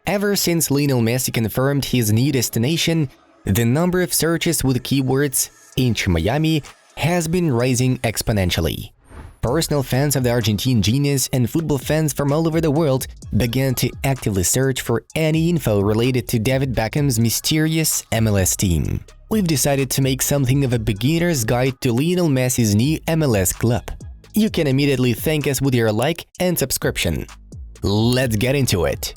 Ever since Lionel Messi confirmed his new destination, the number of searches with keywords Inter Miami has been rising exponentially. Personal fans of the Argentine genius and football fans from all over the world began to actively search for any info related to David Beckham's mysterious MLS team. We've decided to make something of a beginner's guide to Lionel Messi's new MLS club. You can immediately thank us with your like and subscription. Let's get into it!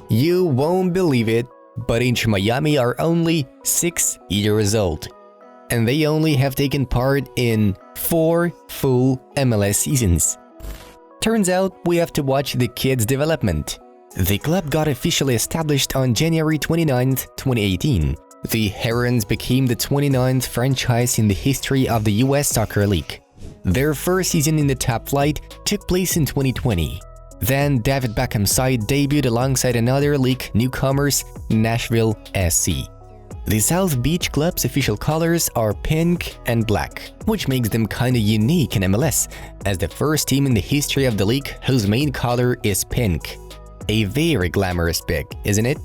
You won't believe it, but Inter Miami are only 6 years old, and they only have taken part in 4 full MLS seasons. Turns out we have to watch the kids' development. The club got officially established on January 29, 2018. The Herons became the 29th franchise in the history of the US Soccer League. Their first season in the top flight took place in 2020. Then David Beckham's side debuted alongside another league newcomers, Nashville SC. The South Beach club's official colors are pink and black, which makes them kinda unique in MLS, as the first team in the history of the league whose main color is pink. A very glamorous pick, isn't it?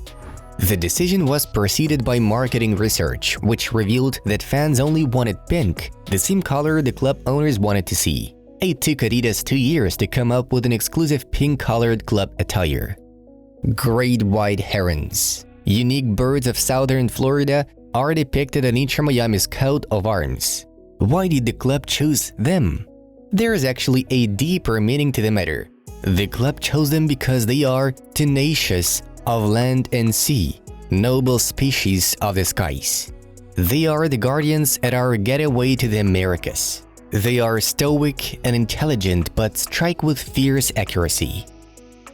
The decision was preceded by marketing research, which revealed that fans only wanted pink, the same color the club owners wanted to see. It took Adidas 2 years to come up with an exclusive pink-colored club attire. Great white herons, unique birds of southern Florida, are depicted on Inter Miami's coat of arms. Why did the club choose them? There is actually a deeper meaning to the matter. The club chose them because they are tenacious of land and sea, noble species of the skies. They are the guardians at our getaway to the Americas. They are stoic and intelligent but strike with fierce accuracy.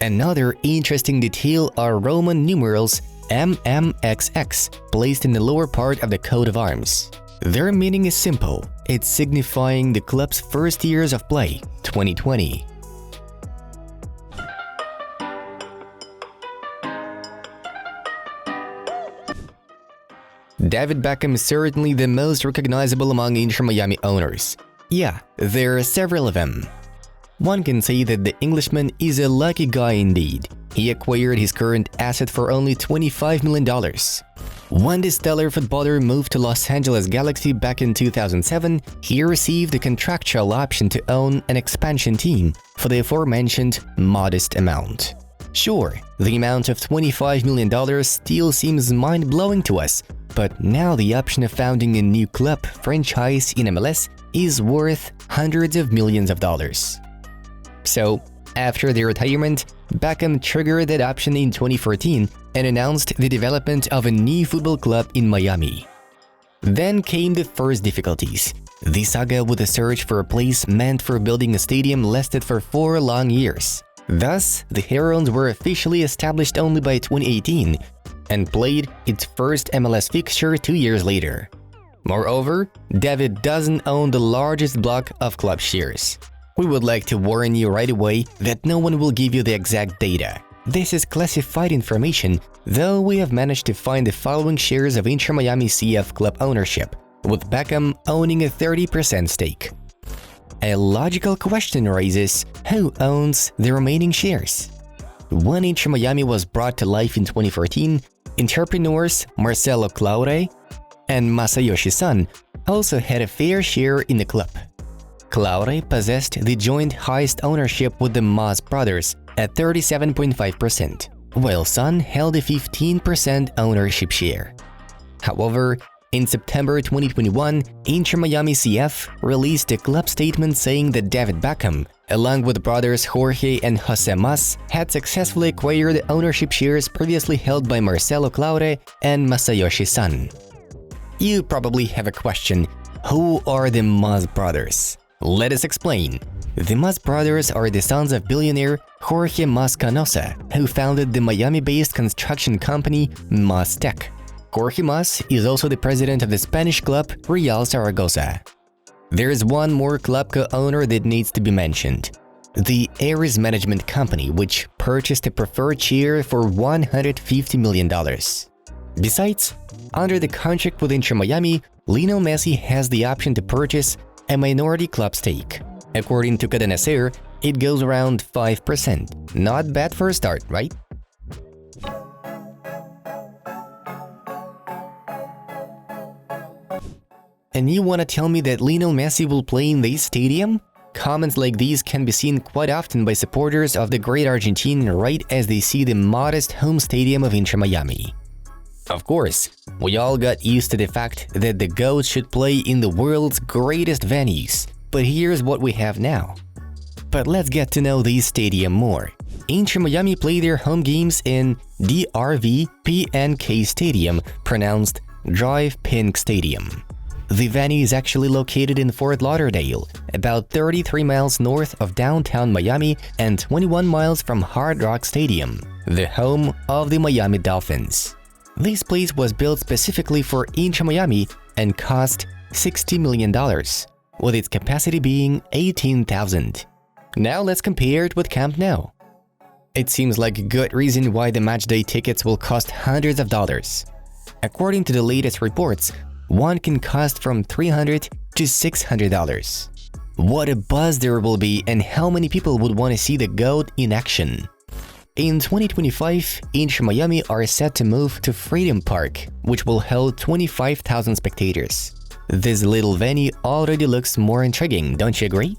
Another interesting detail are Roman numerals MMXX placed in the lower part of the coat of arms. Their meaning is simple, it's signifying the club's first years of play, 2020. David Beckham is certainly the most recognizable among Inter Miami owners. Yeah, there are several of them. One can say that the Englishman is a lucky guy indeed. He acquired his current asset for only $25 million. When the stellar footballer moved to Los Angeles Galaxy back in 2007, he received a contractual option to own an expansion team for the aforementioned modest amount. Sure, the amount of $25 million still seems mind-blowing to us, but now the option of founding a new club franchise in MLS is worth hundreds of millions of dollars. So, after the retirement, Beckham triggered that option in 2014 and announced the development of a new football club in Miami. Then came the first difficulties. The saga with the search for a place meant for building a stadium lasted for 4 long years. Thus, the Herons were officially established only by 2018 and played its first MLS fixture 2 years later. Moreover, David doesn't own the largest block of club shares. We would like to warn you right away that no one will give you the exact data. This is classified information, though we have managed to find the following shares of Inter Miami CF club ownership, with Beckham owning a 30% stake. A logical question arises, who owns the remaining shares? When Inter Miami was brought to life in 2014, entrepreneurs Marcelo Claure and Masayoshi Son also had a fair share in the club. Claure possessed the joint highest ownership with the Mas brothers at 37.5%, while Son held a 15% ownership share. However, in September 2021, Inter Miami CF released a club statement saying that David Beckham, along with brothers Jorge and Jose Mas, had successfully acquired ownership shares previously held by Marcelo Claure and Masayoshi Son. You probably have a question, who are the Mas brothers? Let us explain. The Mas brothers are the sons of billionaire Jorge Mas Canosa, who founded the Miami-based construction company Mas Tech. Jorge Mas is also the president of the Spanish club Real Zaragoza. There is one more club co-owner that needs to be mentioned. The Ares Management Company, which purchased a preferred share for $150 million. Besides, under the contract with Inter Miami, Lionel Messi has the option to purchase a minority club stake. According to Cadenacer, it goes around 5%. Not bad for a start, right? And you wanna tell me that Lionel Messi will play in this stadium? Comments like these can be seen quite often by supporters of the great Argentine right as they see the modest home stadium of Inter Miami. Of course, we all got used to the fact that the GOAT should play in the world's greatest venues, but here's what we have now. But let's get to know this stadium more. Inter Miami play their home games in DRV PNK Stadium, pronounced Drive Pink Stadium. The venue is actually located in Fort Lauderdale, about 33 miles north of downtown Miami and 21 miles from Hard Rock Stadium, the home of the Miami Dolphins. This place was built specifically for Inter Miami and cost $60 million, with its capacity being 18,000. Now let's compare it with Camp Nou. It seems like a good reason why the matchday tickets will cost hundreds of dollars. According to the latest reports, one can cost from $300 to $600. What a buzz there will be and how many people would want to see the GOAT in action. In 2025, Inter Miami are set to move to Freedom Park, which will hold 25,000 spectators. This little venue already looks more intriguing, don't you agree?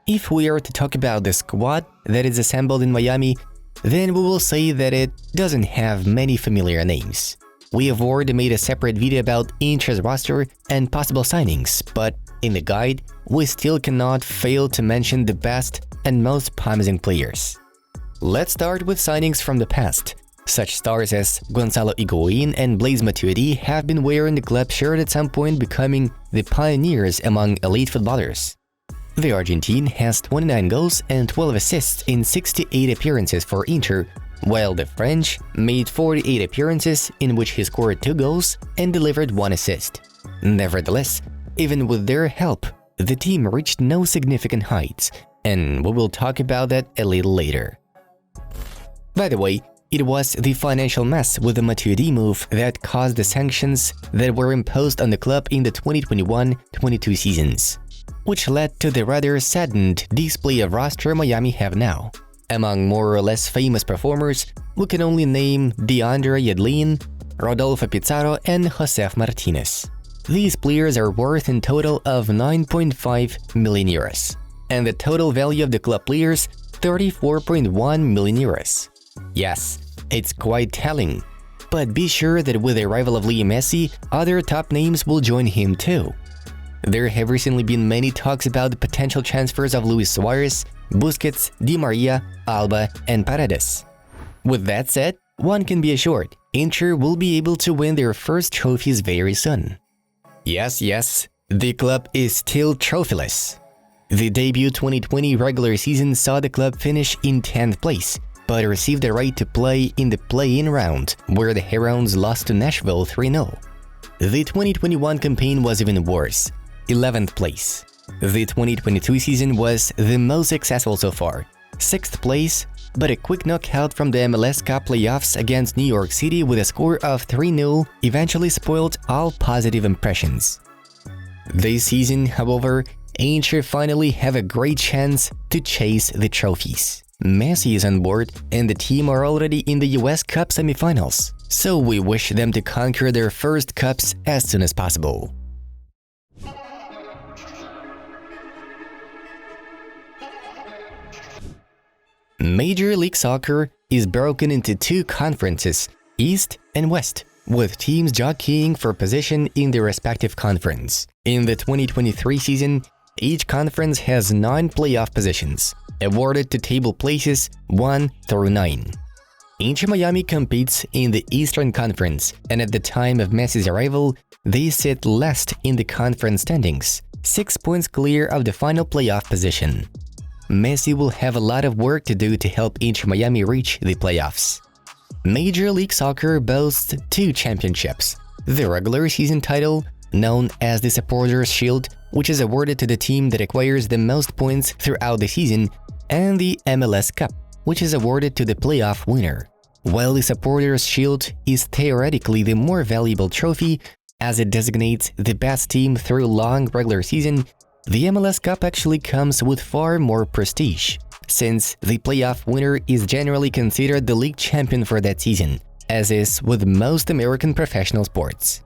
If we are to talk about the squad that is assembled in Miami, then we will say that it doesn't have many familiar names. We have already made a separate video about Inter's roster and possible signings, but in the guide, we still cannot fail to mention the best and most promising players. Let's start with signings from the past. Such stars as Gonzalo Higuain and Blaise Matuidi have been wearing the club shirt at some point, becoming the pioneers among elite footballers. The Argentine has 29 goals and 12 assists in 68 appearances for Inter, while the French made 48 appearances in which he scored 2 goals and delivered 1 assist. Nevertheless, even with their help, the team reached no significant heights, and we will talk about that a little later. By the way, it was the financial mess with the Matuidi move that caused the sanctions that were imposed on the club in the 2021-22 seasons, which led to the rather saddened display of roster Miami have now. Among more or less famous performers, we can only name DeAndre Yedlin, Rodolfo Pizarro, and Josef Martinez. These players are worth in total of 9.5 million euros, and the total value of the club players 34.1 million euros. Yes, it's quite telling, but be sure that with the arrival of Lionel Messi, other top names will join him too. There have recently been many talks about the potential transfers of Luis Suarez, Busquets, Di Maria, Alba, and Paredes. With that said, one can be assured, Inter will be able to win their first trophies very soon. Yes, the club is still trophyless. The debut 2020 regular season saw the club finish in 10th place, but received the right to play in the play-in round, where the Herons lost to Nashville 3-0. The 2021 campaign was even worse, 11th place. The 2022 season was the most successful so far, 6th place, but a quick knockout from the MLS Cup playoffs against New York City with a score of 3-0 eventually spoiled all positive impressions. This season, however, Inter finally have a great chance to chase the trophies. Messi is on board and the team are already in the US Cup semifinals, so we wish them to conquer their first cups as soon as possible. Major League Soccer is broken into 2 conferences, East and West, with teams jockeying for position in their respective conference. In the 2023 season, each conference has 9 playoff positions, awarded to table places 1 through 9. Inter Miami competes in the Eastern Conference, and at the time of Messi's arrival, they sit last in the conference standings, 6 points clear of the final playoff position. Messi will have a lot of work to do to help Inter Miami reach the playoffs. Major League Soccer boasts 2 championships, the regular season title, known as the Supporters' Shield, which is awarded to the team that acquires the most points throughout the season, and the MLS Cup, which is awarded to the playoff winner. While the Supporters' Shield is theoretically the more valuable trophy, as it designates the best team through long regular season, the MLS Cup actually comes with far more prestige, since the playoff winner is generally considered the league champion for that season, as is with most American professional sports.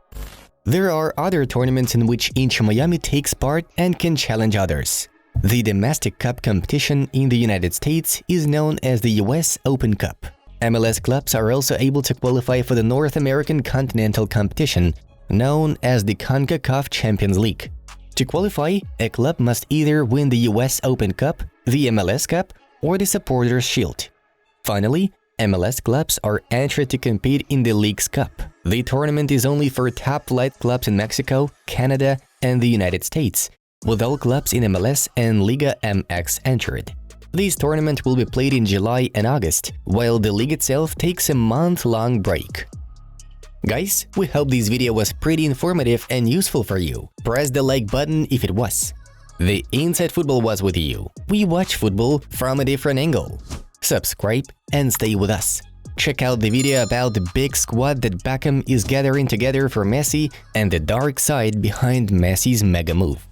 There are other tournaments in which Inter Miami takes part and can challenge others. The domestic cup competition in the United States is known as the US Open Cup. MLS clubs are also able to qualify for the North American Continental Competition, known as the CONCACAF Champions League. To qualify, a club must either win the US Open Cup, the MLS Cup, or the Supporters' Shield. Finally, MLS clubs are entered to compete in the League's Cup. The tournament is only for top-flight clubs in Mexico, Canada, and the United States, with all clubs in MLS and Liga MX entered. This tournament will be played in July and August, while the league itself takes a month-long break. Guys, we hope this video was pretty informative and useful for you. Press the like button if it was. The Inside Football was with you. We watch football from a different angle. Subscribe and stay with us. Check out the video about the big squad that Beckham is gathering together for Messi and the dark side behind Messi's mega move.